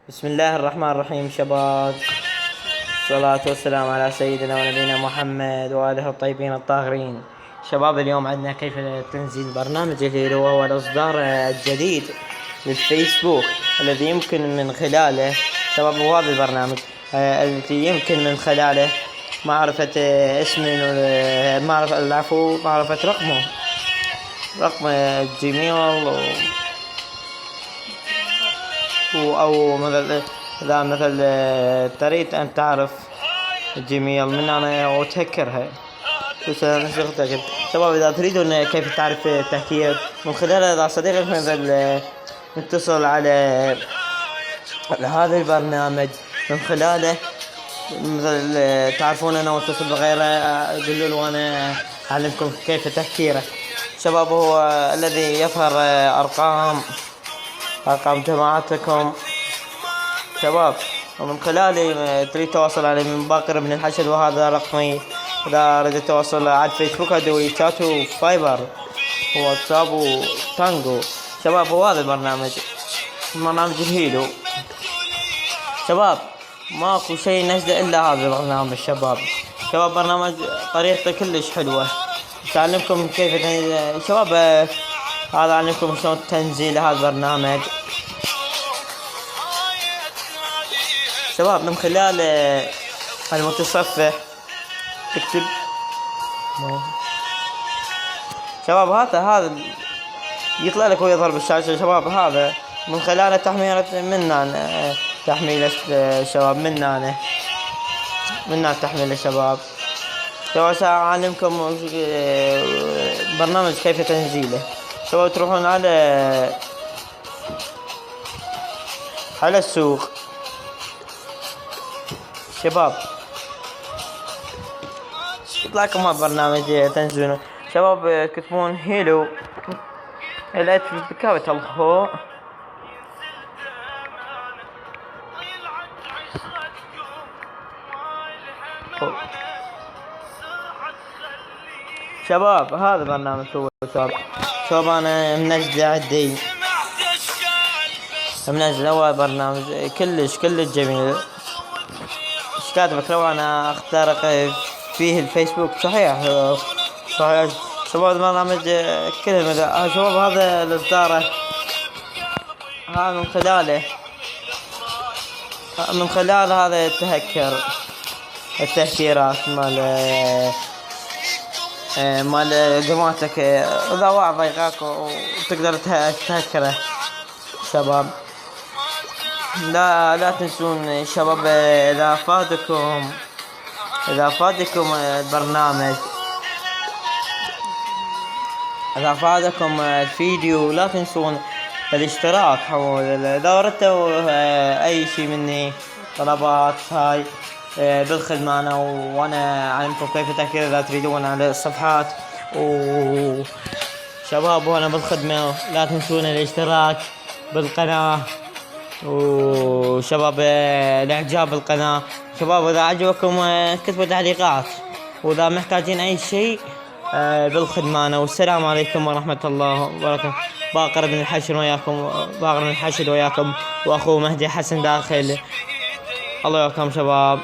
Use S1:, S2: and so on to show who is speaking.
S1: بسم الله الرحمن الرحيم شباب. الصلاة والسلام على سيدنا ونبينا محمد وآله الطيبين الطاهرين. شباب اليوم عندنا كيف تنزيل برنامج الهيرو، وهو الإصدار الجديد للفيسبوك الذي يمكن من خلاله شباب هذا البرنامج الذي يمكن من خلاله معرفة معرفة رقم الجيميل أو مثلا تريد أن تعرف الجيميل من أنا وتهكرها. شباب إذا تريدون كيف تعرف التهكير من خلال إذا صديقك مثلا نتصل على هذا البرنامج من خلاله مثل تعرفون أنا واتصل بغيره أقول له وأنا أعلمكم كيف تهكيره. شباب هو الذي يظهر أرقام جماعتكم شباب، ومن خلالي تريد تواصل علي من باقر بن الحشد، وهذا رقمي. إذا أردت التواصل على الفيسبوك أدوي شات وفايبر وواتساب وتانجو. شباب هو هذا برنامج الهيلو. شباب ماكو شيء نجده إلا هذا البرنامج. شباب برنامج طريقته كلش حلوة، تعلمكم كيف شباب هذا علمكم شلون تنزيل هذا البرنامج. شباب من خلال المتصفح تكتب شباب هذا يطلع لك ويظهر بالشاشة. شباب هذا من خلال تحميل شباب منا تحميل شباب. سأعلمكم برنامج كيف تنزيله. شباب تروحون على السوق شباب، يطلع لكم هذا البرنامج تنزلونه. شباب كتبون هيلو الات بكابة الخو. شباب هذا برنامج هو شباب انا منزل هو برنامج كلش جميل. ايش كاتبك لو انا اخترق فيه الفيسبوك؟ صحيح شباب البرنامج كلمة شباب هذا الاصدار هذا من خلال هذا التهكيرات مال جماعتك. اذا واحد ضيقاك وتقدر تهكره. شباب لا تنسون شباب اذا فادكم البرنامج، اذا فادكم الفيديو لا تنسون الاشتراك. اذا اردتوا اي شيء مني طلبات هاي بالخدمة أنا وأنا أعلمكم كيف تهكير إذا تريدون على الصفحات. وشباب وأنا بالخدمة لا تنسون الاشتراك بالقناة، وشباب الإعجاب بالقناة. شباب إذا عجبكم كتبوا تعليقات، وإذا محتاجين أي شيء بالخدمة أنا. والسلام عليكم ورحمة الله وبركاته. باقر بن الحشد وياكم وأخوه مهدي حسن داخل. الله يوفقكم شباب.